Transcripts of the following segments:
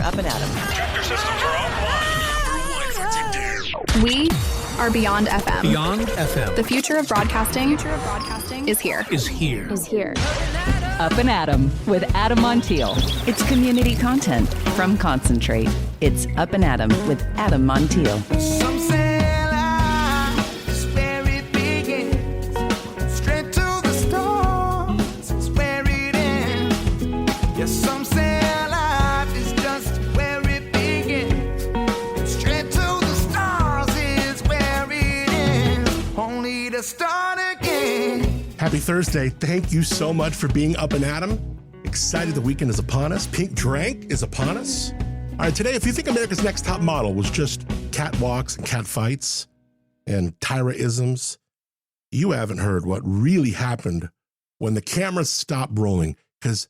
Up and Adam. Tractor systems are offline. We are Beyond FM. Beyond FM. The future of broadcasting is here. Up and Adam with Adam Montiel. It's community content from Concentrate. It's Up and Adam with Adam Montiel. Some say life is where it begins. Straight to the stars is where it ends. Yes, some say life is just where it begins. Straight to the stars is where it ends. Only to start again. Happy Thursday. Thank you so much for being Up and Adam. Excited the weekend is upon us. Pink Drank is upon us. All right, today, if you think America's Next Top Model was just catwalks and cat fights and Tyra-isms, you haven't heard what really happened when the cameras stopped rolling. Because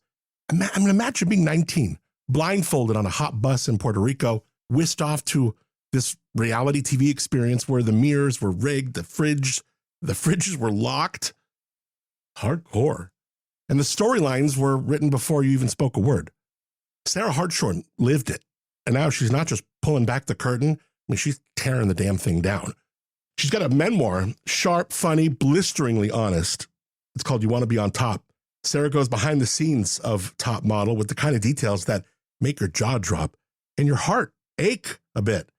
imagine being 19, blindfolded on a hot bus in Puerto Rico, whisked off to this reality TV experience where the mirrors were rigged, the fridges were locked. Hardcore. And the storylines were written before you even spoke a word. Sarah Hartshorne lived it. And now she's not just pulling back the curtain. I mean, she's tearing the damn thing down. She's got a memoir, sharp, funny, blisteringly honest. It's called You Want to Be on Top. Sarah goes behind the scenes of Top Model with the kind of details that make your jaw drop and your heart ache a bit.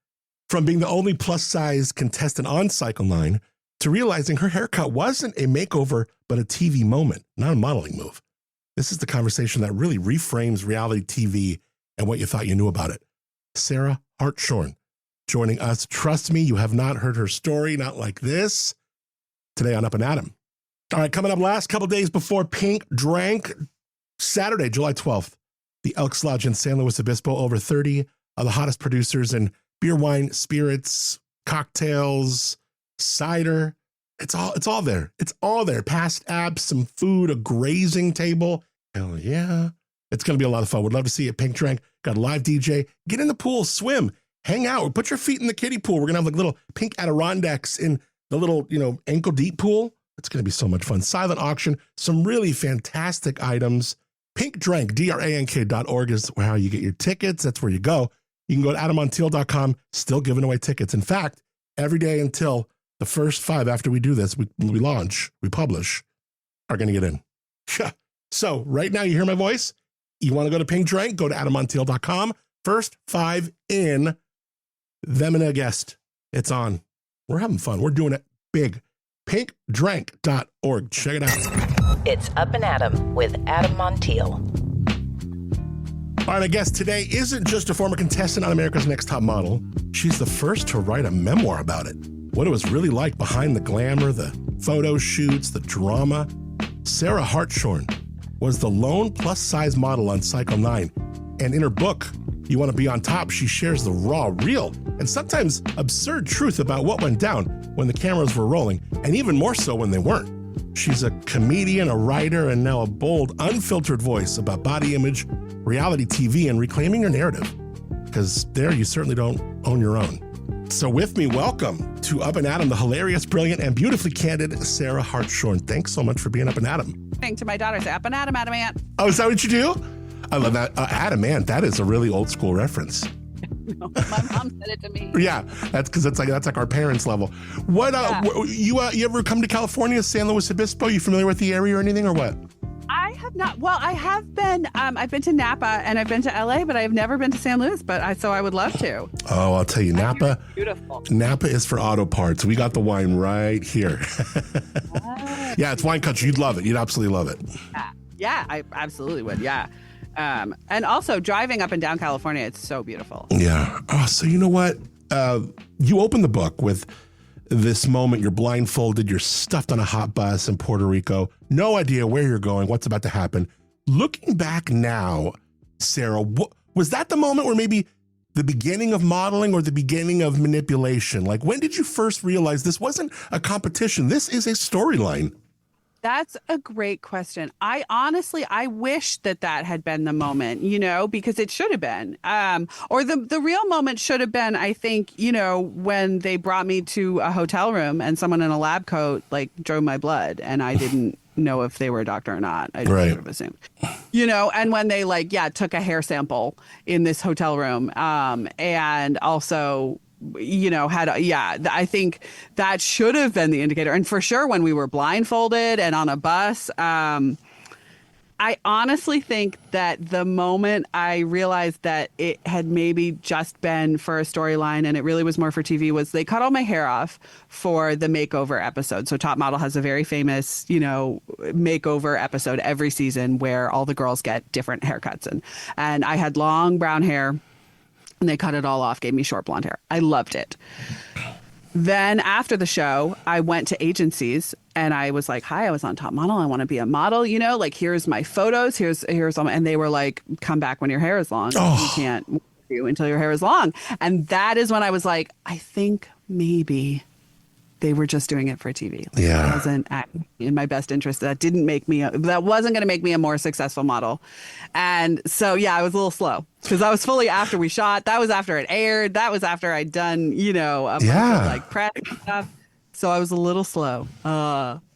From being the only plus-size contestant on Cycle 9 to realizing her haircut wasn't a makeover, but a TV moment, not a modeling move. This is the conversation that really reframes reality TV and what you thought you knew about it. Sarah Hartshorne joining us. Trust me, you have not heard her story, not like this, today on Up and Adam. All right, coming up last couple days before Pink Drank, Saturday, July 12th, the Elks Lodge in San Luis Obispo, over 30 of the hottest producers in beer, wine, spirits, cocktails, cider. It's all there. It's all there. Past apps, some food, a grazing table. Hell yeah. It's going to be a lot of fun. Would love to see you. Pink Drank, got a live DJ. Get in the pool, swim, hang out, put your feet in the kiddie pool. We're going to have like little pink Adirondacks in the little, ankle deep pool. It's going to be so much fun. Silent auction, some really fantastic items. Pink Drank, DRANK.org is how you get your tickets. That's where you go. You can go to AdamMontiel.com, still giving away tickets. In fact, every day until the first 5 after we do this, we publish, are going to get in. So right now you hear my voice. You want to go to Pink Drank, go to AdamMontiel.com. First 5 in, them and a guest. It's on. We're having fun. We're doing it big. PinkDrank.org. Check it out. It's Up and Adam with Adam Montiel. All right, my guest today isn't just a former contestant on America's Next Top Model. She's the first to write a memoir about it. What it was really like behind the glamour, the photo shoots, the drama. Sarah Hartshorne was the lone plus-size model on Cycle 9. And in her book, You Want to Be on Top, she shares the raw, real, and sometimes absurd truth about what went down when the cameras were rolling, and even more so when they weren't. She's a comedian, a writer, and now a bold, unfiltered voice about body image, reality TV, and reclaiming your narrative. Because there you certainly don't own your own. So with me, welcome to Up and Adam, the hilarious, brilliant, and beautifully candid Sarah Hartshorne. Thanks so much for being Up and Adam. To my daughters, Up and Adam, Adam Ant. Oh, is that what you do? I love that. Adam Ant, that is a really old school reference. No, my mom said it to me. Yeah, that's because that's like our parents' level. What you ever come to California, San Luis Obispo? You familiar with the area or anything, or what? I have not. Well, I have been. I've been to Napa and I've been to LA, but I've never been to San Luis. So I would love to. Oh, I'll tell you, Napa. Beautiful. Napa is for auto parts. We got the wine right here. Yeah, it's wine country. You'd love it. You'd absolutely love it. Yeah, I absolutely would. Yeah. And also driving up and down California, it's so beautiful. Yeah. Oh, so you know what? You open the book with this moment. You're blindfolded. You're stuffed on a hot bus in Puerto Rico. No idea where you're going, what's about to happen. Looking back now, Sarah, was that the moment where maybe the beginning of modeling or the beginning of manipulation? Like, when did you first realize this wasn't a competition? This is a storyline. That's a great question. I wish that had been the moment, because it should have been. Or the real moment should have been, I think, when they brought me to a hotel room and someone in a lab coat, drove my blood and I didn't know if they were a doctor or not. I Right. would have assumed, and when they took a hair sample in this hotel room, and also, I think that should have been the indicator. And for sure, when we were blindfolded and on a bus, I honestly think that the moment I realized that it had maybe just been for a storyline and it really was more for TV was they cut all my hair off for the makeover episode. So Top Model has a very famous, makeover episode every season where all the girls get different haircuts. And I had long brown hair and they cut it all off, gave me short blonde hair. I loved it. Then after the show, I went to agencies and I was like, hi, I was on Top Model. I want to be a model, here's my photos. Here's all and they were like, come back when your hair is long. You can't do until your hair is long. And that is when I was like, I think maybe they were just doing it for TV. It wasn't in my best interest. That wasn't going to make me a more successful model. And so, I was a little slow because I was fully after we shot. That was after it aired. That was after I'd done, a bunch of press and stuff. So I was a little slow.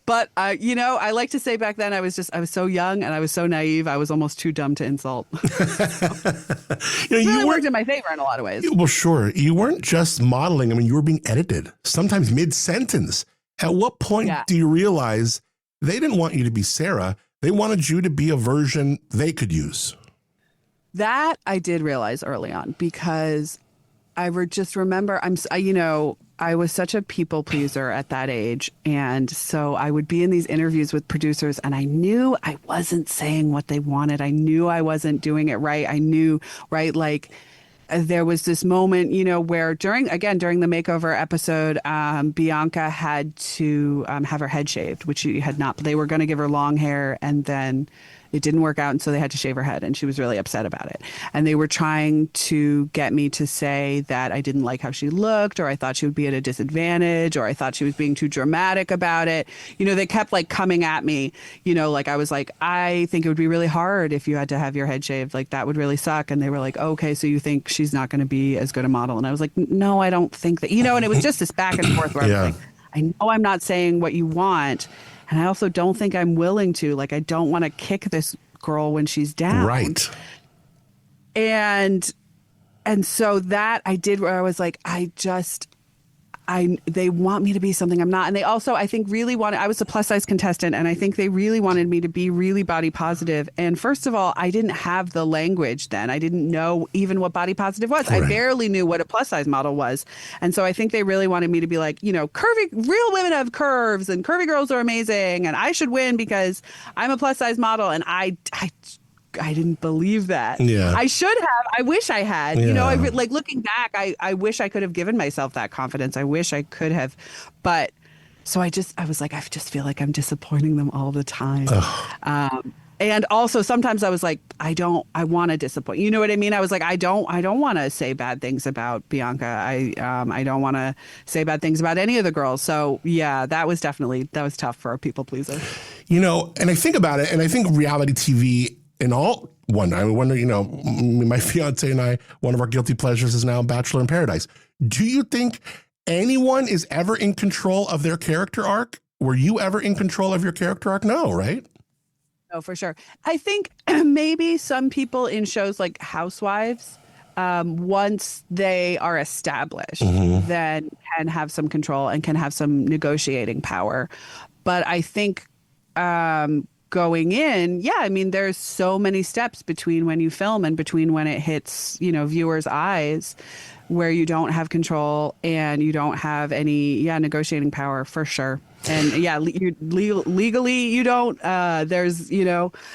But I like to say back then I was so young and I was so naive. I was almost too dumb to insult. It worked in my favor in a lot of ways. Well, sure. You weren't just modeling. I mean, you were being edited, sometimes mid-sentence. At what point do you realize they didn't want you to be Sarah? They wanted you to be a version they could use. That I did realize early on because I just remember I was such a people pleaser at that age. And so I would be in these interviews with producers and I knew I wasn't saying what they wanted. I knew I wasn't doing it right. I knew, right, there was this moment, where during the makeover episode, Bianca had to have her head shaved, which she had not. They were going to give her long hair and then it didn't work out. And so they had to shave her head and she was really upset about it. And they were trying to get me to say that I didn't like how she looked or I thought she would be at a disadvantage or I thought she was being too dramatic about it. They kept coming at me, I was like, I think it would be really hard if you had to have your head shaved. That would really suck. And they were like, okay, so you think she's not going to be as good a model? And I was like, no, I don't think that, and it was just this back and forth where I was like, I know I'm not saying what you want. And I also don't think I'm willing to. I don't want to kick this girl when she's down. Right. And so that I did where I was like, they want me to be something I'm not. And they also, I think, really wanted, I was a plus size contestant, and I think they really wanted me to be really body positive. And first of all, I didn't have the language then. I didn't know even what body positive was. Right. I barely knew what a plus size model was. And so I think they really wanted me to be curvy, real women have curves and curvy girls are amazing. And I should win because I'm a plus size model. And I didn't believe that. Yeah. I should have. I wish I had. Yeah. Looking back, I wish I could have given myself that confidence. I wish I could have. But so I was like, I just feel like I'm disappointing them all the time. And also sometimes I was like, I want to disappoint. You know what I mean? I was like, I don't want to say bad things about Bianca. I don't want to say bad things about any of the girls. So yeah, that was tough for a people pleaser. And I think about it, and I think reality TV I wonder, my fiance and I, one of our guilty pleasures is now Bachelor in Paradise. Do you think anyone is ever in control of their character arc? Were you ever in control of your character arc? No, right? No, for sure. I think maybe some people in shows like Housewives, once they are established, then can have some control and can have some negotiating power. But I think going in, there's so many steps between when you film and between when it hits, viewers' eyes, where you don't have control and you don't have any, negotiating power for sure. And legally you don't. There's,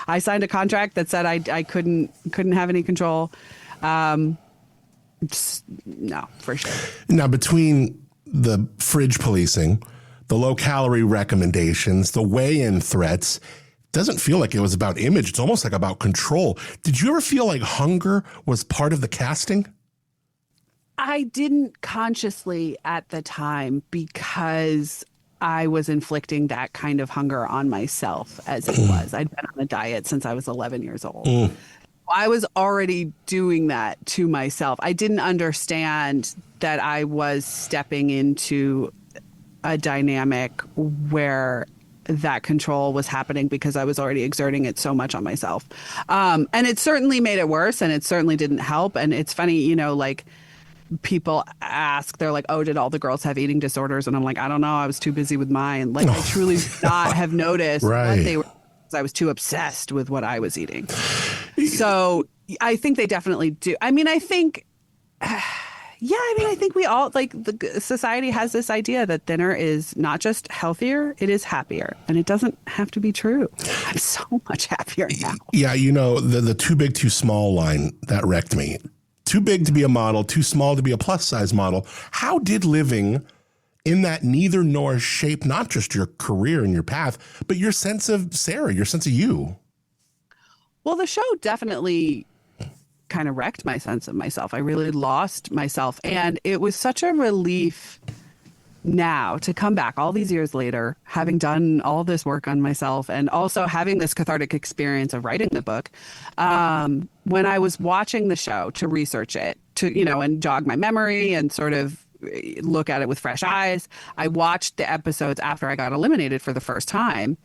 I signed a contract that said I couldn't have any control. No, for sure. Now, between the fridge policing, the low calorie recommendations, the weigh-in threats, doesn't feel like it was about image. It's almost like about control. Did you ever feel like hunger was part of the casting? I didn't consciously at the time because I was inflicting that kind of hunger on myself as it was. I'd been on a diet since I was 11 years old. I was already doing that to myself. I didn't understand that I was stepping into a dynamic where that control was happening because I was already exerting it so much on myself. And it certainly made it worse, and it certainly didn't help. And it's funny, you know, like people ask, they're like, oh, did all the girls have eating disorders? And I'm like, I don't know. I was too busy with mine. Like, I truly would not have noticed Right. what they were. I was too obsessed with what I was eating. So I think they definitely do. I mean, I think, I think we all, like, the society has this idea that thinner is not just healthier, it is happier. And it doesn't have to be true. I'm so much happier now. Yeah, you know, the too big, too small line, that wrecked me. Too big to be a model, too small to be a plus size model. How did living in that neither nor shape not just your career and your path, but your sense of Sarah, your sense of you? Well, the show definitely kind of wrecked my sense of myself. I really lost myself. And it was such a relief now to come back all these years later, having done all this work on myself and also having this cathartic experience of writing the book. When I was watching the show to research it, to, you know, and jog my memory and sort of look at it with fresh eyes, I watched the episodes after I got eliminated for the first time.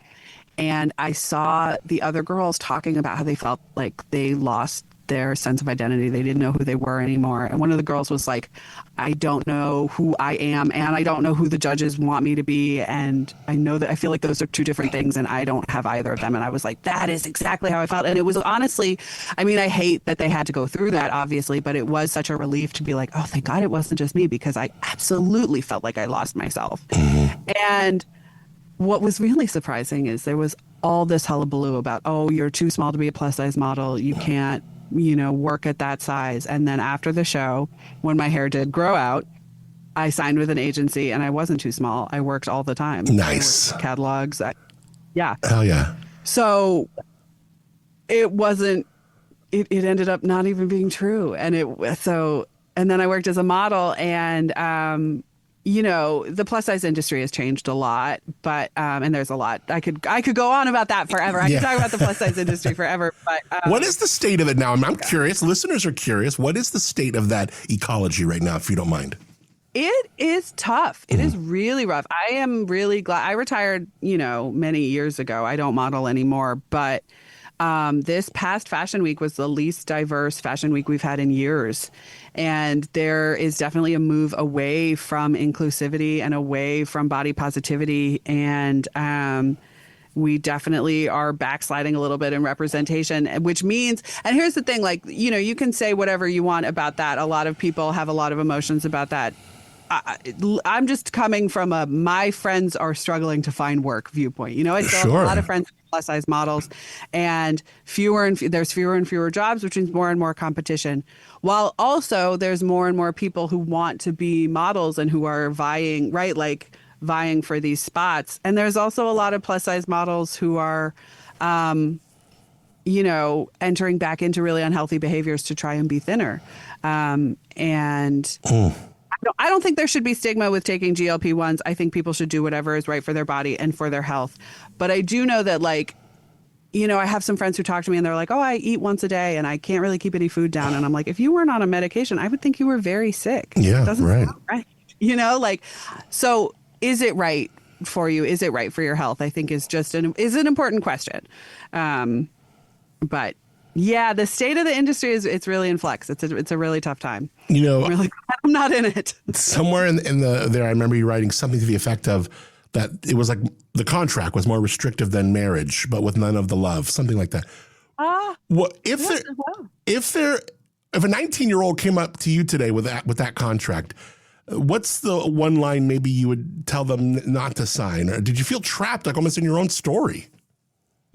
And I saw the other girls talking about how they felt like they lost their sense of identity. They didn't know who they were anymore. And one of the girls was like, I don't know who I am, and I don't know who the judges want me to be. And I know that I feel like those are two different things, and I don't have either of them. And I was like, that is exactly how I felt. And it was honestly, I mean, I hate that they had to go through that, obviously, but it was such a relief to be like, oh, thank God it wasn't just me, because I absolutely felt like I lost myself. And what was really surprising is there was all this hullabaloo about, oh, you're too small to be a plus size model. You can't, you know, work at that size. And then after the show, when my hair did grow out, I signed with an agency and I wasn't too small. I worked all the time. Nice. Catalogs. Yeah. Hell yeah. So it wasn't, it ended up not even being true. And and then I worked as a model, and, you know, the plus size industry has changed a lot, but and there's a lot I could go on about that forever. I could talk about the plus size industry forever. But what is the state of it now? I'm curious. Listeners are curious. What is the state of that ecology right now, if you don't mind? It is tough. It is really rough. I am really glad I retired, you know, many years ago. I don't model anymore, but this past Fashion Week was the least diverse Fashion Week we've had in years. And there is definitely a move away from inclusivity and away from body positivity. And we definitely are backsliding a little bit in representation, which means, and here's the thing, like, you know, you can say whatever you want about that. A lot of people have a lot of emotions about that. I'm just coming from a my friends are struggling to find work viewpoint. You know, I still have a lot of friends plus size models, and there's fewer and fewer jobs, which means more and more competition. While also there's more and more people who want to be models and who are vying for these spots. And there's also a lot of plus size models who are, you know, entering back into really unhealthy behaviors to try and be thinner. I don't think there should be stigma with taking GLP-1s. I think people should do whatever is right for their body and for their health. But I do know that, like, you know, I have some friends who talk to me and they're like, oh, I eat once a day and I can't really keep any food down. And I'm like, if you weren't on a medication, I would think you were very sick. Yeah, it doesn't right. sound right. You know, like, so is it right for you? Is it right for your health? I think is an important question. But yeah, the state of the industry it's really in flux. It's a really tough time. You know, I'm really glad I'm not in it. Somewhere in there, I remember you writing something to the effect of that it was like the contract was more restrictive than marriage, but with none of the love, something like that. If a 19-year-old came up to you today with that contract, what's the one line maybe you would tell them not to sign? Or did you feel trapped, like almost in your own story?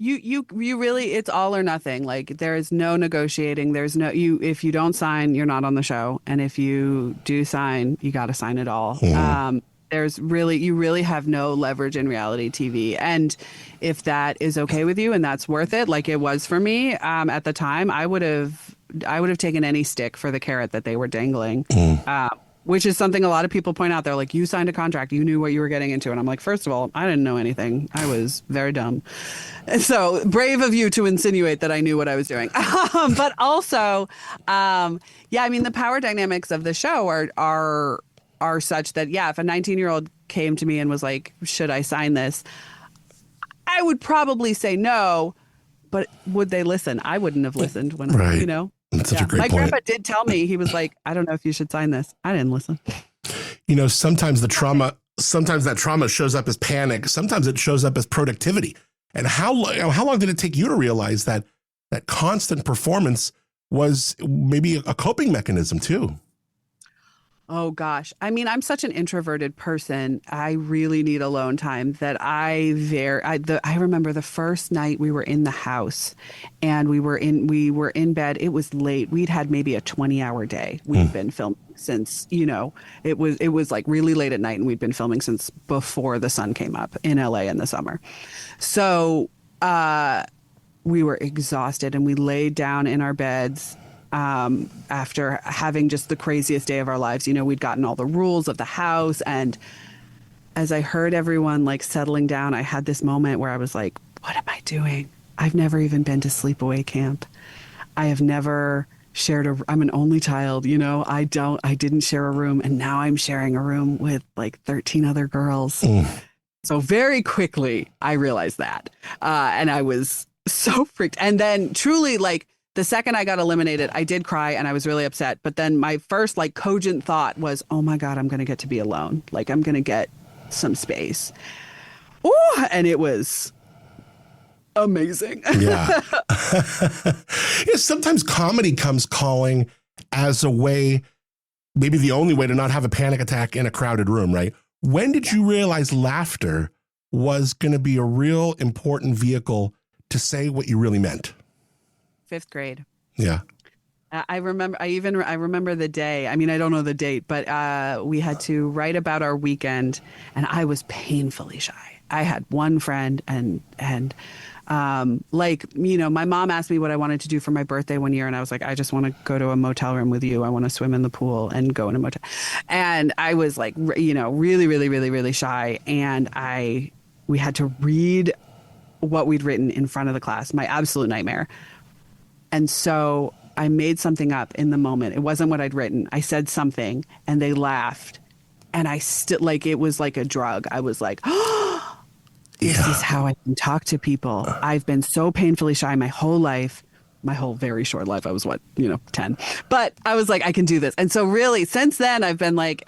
You really, it's all or nothing. Like, there is no negotiating. There's no, if you don't sign, you're not on the show. And if you do sign, you got to sign it all. You really have no leverage in reality TV. And if that is okay with you and that's worth it, like it was for me, at the time, I would have taken any stick for the carrot that they were dangling. Which is something a lot of people point out. They're like, you signed a contract, you knew what you were getting into. And I'm like, first of all, I didn't know anything. I was very dumb. And so brave of you to insinuate that I knew what I was doing. But also, I mean, the power dynamics of the show are such that, if a 19-year-old came to me and was like, should I sign this? I would probably say no, but would they listen? I wouldn't have listened when, Right. you know. That's such a great My point. grandpa did tell me, he was like, I don't know if you should sign this. I didn't listen. You know, sometimes that trauma shows up as panic. Sometimes it shows up as productivity. And how long did it take you to realize that constant performance was maybe a coping mechanism too? Oh gosh. I mean, I'm such an introverted person. I really need alone time that I remember the first night we were in the house and we were in bed. It was late. We'd had maybe a 20-hour day. We'd been filming since, you know, it was like really late at night, and we'd been filming since before the sun came up in LA in the summer. So, we were exhausted and we laid down in our beds after having just the craziest day of our lives. You know, we'd gotten all the rules of the house. And as I heard everyone like settling down, I had this moment where I was like, what am I doing? I've never even been to sleepaway camp. I have never shared I'm an only child, you know, I didn't share a room. And now I'm sharing a room with like 13 other girls. So very quickly I realized that. And I was so freaked. And then truly, like, the second I got eliminated, I did cry and I was really upset. But then my first like cogent thought was, oh my God, I'm going to get to be alone. Like, I'm going to get some space. Ooh, and it was amazing. Yeah. Yeah. Sometimes comedy comes calling as a way, maybe the only way to not have a panic attack in a crowded room, right? When did you realize laughter was going to be a real important vehicle to say what you really meant? 5th grade. Yeah. I remember the day. I mean, I don't know the date, but we had to write about our weekend, and I was painfully shy. I had one friend, and like, you know, my mom asked me what I wanted to do for my birthday one year, and I was like, I just want to go to a motel room with you. I want to swim in the pool and go in a motel. And I was like, you know, really, really, really, really shy, and we had to read what we'd written in front of the class. My absolute nightmare. And so I made something up in the moment. It wasn't what I'd written. I said something and they laughed, and I still, like, it was like a drug. I was like, oh, this is how I can talk to people. I've been so painfully shy my whole life, my whole very short life. I was 10, but I was like, I can do this. And so really since then I've been like,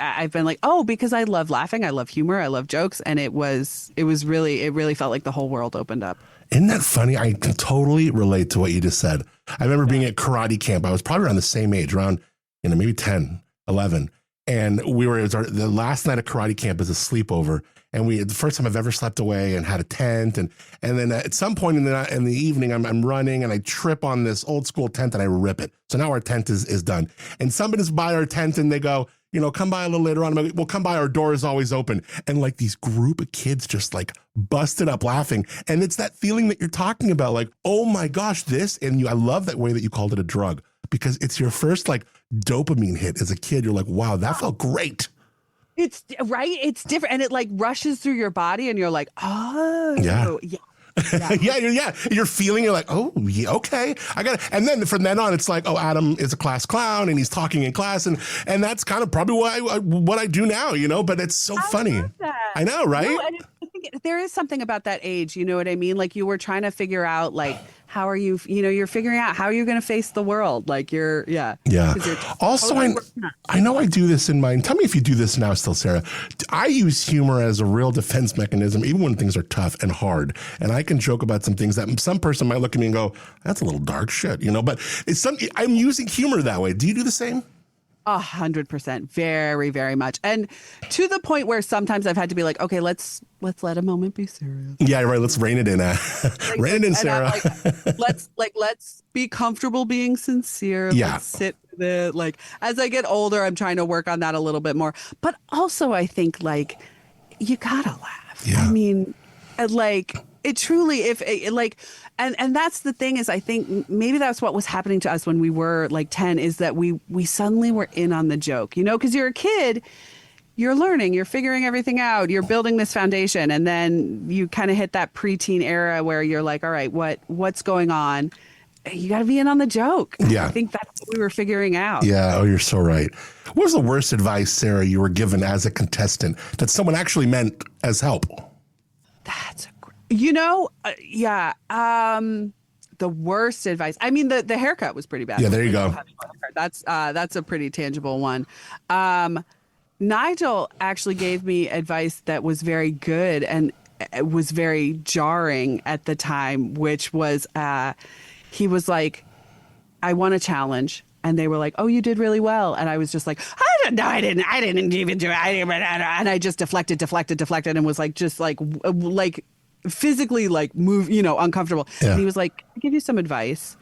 oh, because I love laughing. I love humor. I love jokes. And it really felt like the whole world opened up. Isn't that funny? I can totally relate to what you just said. I remember being at karate camp. I was probably around the same age, around, you know, maybe 10, 11. And the last night of karate camp is a sleepover. And the first time I've ever slept away and had a tent. And then at some point in the evening, I'm running and I trip on this old school tent and I rip it. So now our tent is done. And somebody's by our tent and they go, you know, come by a little later on. I'm like, well, come by. Our door is always open. And like these group of kids just like busted up laughing. And it's that feeling that you're talking about, like, oh my gosh, this. And I love that way that you called it a drug, because it's your first like dopamine hit as a kid. You're like, wow, that felt great. It's right. It's different. And it like rushes through your body and you're like, oh, yeah. Yeah. You're feeling, you're like, oh, yeah, okay, I got it. And then from then on, it's like, oh, Adam is a class clown and he's talking in class. And that's kind of probably what I do now, you know, but it's so funny. I know, right? No, and I think there is something about that age. You know what I mean? Like, you were trying to figure out, like, how are you, you know, you're figuring out how you're going to face the world. Like Yeah. Also, I know I do this in mine. Tell me if you do this now still, Sarah. I use humor as a real defense mechanism, even when things are tough and hard. And I can joke about some things that some person might look at me and go, that's a little dark shit, you know, but I'm using humor that way. Do you do the same? 100%. Very, very much. And to the point where sometimes I've had to be like, okay, let's let a moment be serious. Yeah, right. Let's rein it in. Rein it in, Sarah. Let's be comfortable being sincere. Yeah. Let's sit with it. Like, as I get older, I'm trying to work on that a little bit more. But also, I think, like, you gotta laugh. Yeah. I mean, like, it truly, and that's the thing, is I think maybe that's what was happening to us when we were like 10, is that we suddenly were in on the joke, you know, because you're a kid, you're learning, you're figuring everything out, you're building this foundation, and then you kind of hit that preteen era where you're like, all right, what's going on? You got to be in on the joke. Yeah. I think that's what we were figuring out. Yeah. Oh, you're so right. What was the worst advice, Sarah, you were given as a contestant that someone actually meant as help? That's Yeah. The worst advice. I mean, the haircut was pretty bad. Yeah, there you go. That's a pretty tangible one. Nigel actually gave me advice that was very good and it was very jarring at the time, which was he was like, I want a challenge. And they were like, oh, you did really well. And I was just like, I didn't even do it. And I just deflected and was like, just like physically like move, uncomfortable. Yeah. And he was like, I'll give you some advice.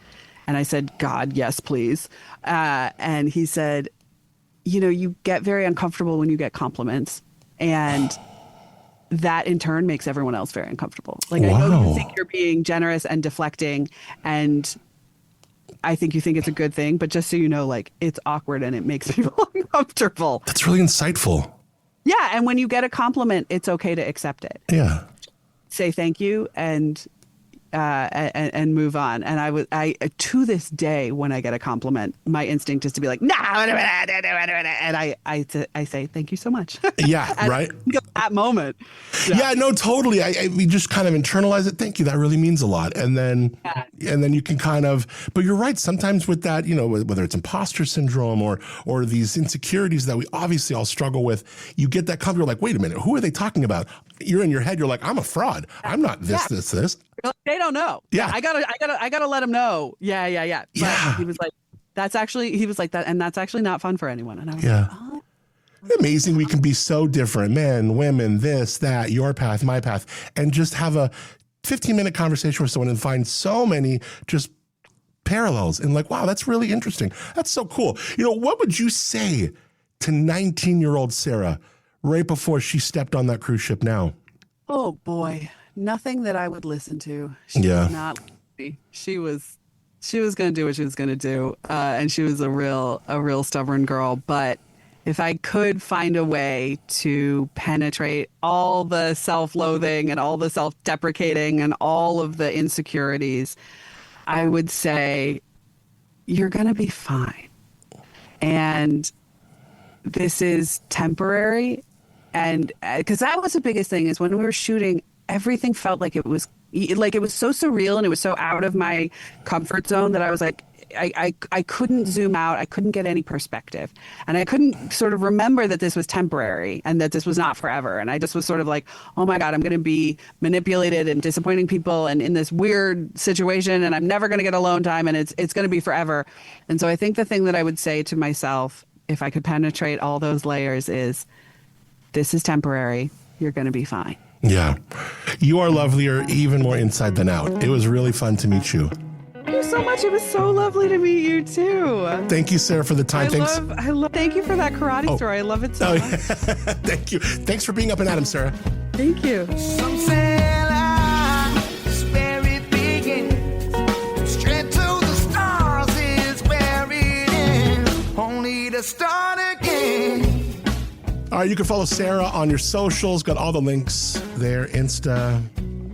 And I said, God, yes, please. And he said, you get very uncomfortable when you get compliments. And that in turn makes everyone else very uncomfortable. Like, wow. I know you think you're being generous and deflecting, and I think you think it's a good thing, but just so you know, like, it's awkward and it makes people uncomfortable. That's really insightful. Yeah. And when you get a compliment, it's okay to accept it. Yeah. Say thank you and move on. And I to this day, when I get a compliment, my instinct is to be like, nah, and I say thank you so much. Yeah, right. That moment. Yeah, no, totally. We just kind of internalize it. Thank you. That really means a lot. And then you can kind of, but you're right. Sometimes with that, whether it's imposter syndrome or these insecurities that we obviously all struggle with, you get that compliment. You're like, wait a minute, who are they talking about? You're in your head. You're like, I'm a fraud. I'm not this. They don't know. Yeah. I gotta let them know. Yeah. But he was like, that's actually not fun for anyone. And I was like, oh. Amazing. We can be so different. Men, women, this, that, your path, my path, and just have a 15-minute conversation with someone and find so many just parallels and like, wow, that's really interesting. That's so cool. What would you say to 19-year-old Sarah right before she stepped on that cruise ship now? Oh boy. Nothing that I would listen to. She was not listening. She was going to do what she was going to do. And she was a real stubborn girl. But if I could find a way to penetrate all the self-loathing and all the self-deprecating and all of the insecurities, I would say, you're going to be fine. And this is temporary. And because that was the biggest thing is when we were shooting, everything felt like it was so surreal and it was so out of my comfort zone that I was like, I couldn't zoom out. I couldn't get any perspective. And I couldn't sort of remember that this was temporary and that this was not forever. And I just was sort of like, oh my God, I'm going to be manipulated and disappointing people and in this weird situation and I'm never going to get alone time and it's going to be forever. And so I think the thing that I would say to myself, if I could penetrate all those layers, is this is temporary. You're going to be fine. Yeah. You are lovelier, even more inside than out. It was really fun to meet you. Thank you so much. It was so lovely to meet you too. Thank you, Sarah, for the time. Thank you for that karate story. I love it so much. Thank you. Thanks for being up and Adam, Sarah. Thank you. Some say life's where it begins. Straight to the stars is where it ends. Only to start again. All right, you can follow Sarah on your socials. Got all the links there, Insta,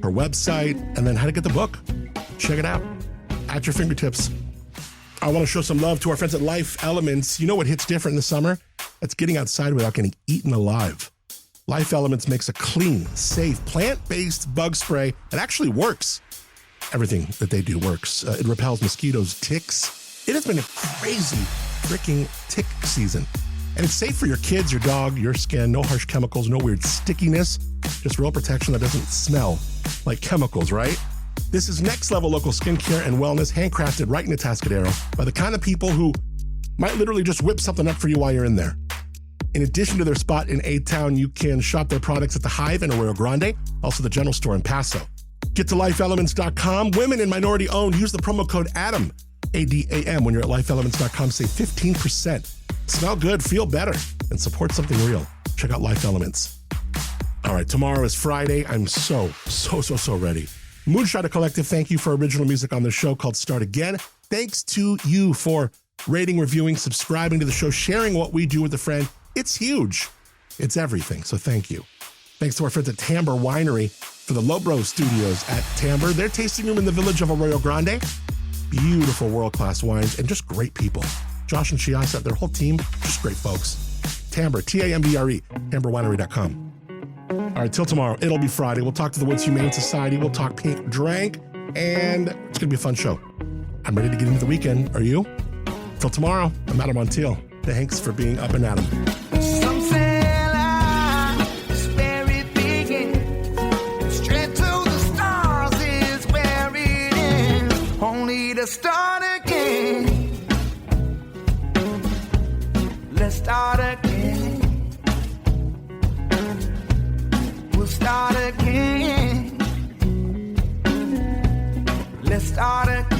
her website, and then how to get the book. Check it out at your fingertips. I want to show some love to our friends at Life Elements. You know what hits different in the summer? That's getting outside without getting eaten alive. Life Elements makes a clean, safe, plant-based bug spray that actually works. Everything that they do works. It repels mosquitoes, ticks. It has been a crazy freaking tick season. And it's safe for your kids, your dog, your skin. No harsh chemicals, no weird stickiness. Just real protection that doesn't smell like chemicals, right? This is next level local skincare and wellness, handcrafted right in Atascadero by the kind of people who might literally just whip something up for you while you're in there. In addition to their spot in A-Town, you can shop their products at the Hive in Arroyo Grande, also the General Store in Paso. Get to lifeelements.com. Women and minority owned. Use the promo code ADAM, ADAM, when you're at lifeelements.com. Save 15%. Smell good, feel better, and support something real. Check out Life Elements. All right, tomorrow is Friday. I'm so ready. Moonshot Collective, thank you for original music on the show called Start Again. Thanks to you for rating, reviewing, subscribing to the show, sharing what we do with a friend. It's huge. It's everything, so thank you. Thanks to our friends at Tamber Winery for the Lobro Studios at Tamber. Their tasting room in the village of Arroyo Grande. Beautiful world-class wines and just great people. Josh and Shiasa, their whole team, just great folks. Tamber, Tambre, tamberwinery.com. All right, till tomorrow. It'll be Friday. We'll talk to the Woods Humane Society. We'll talk Pink Drank, and it's going to be a fun show. I'm ready to get into the weekend. Are you? Till tomorrow, I'm Adam Montiel. Thanks for being Up and Adam. Some say life's where it begins. Straight to the stars is where it ends. Only to start again. Let's start again. We'll start again. Let's start again.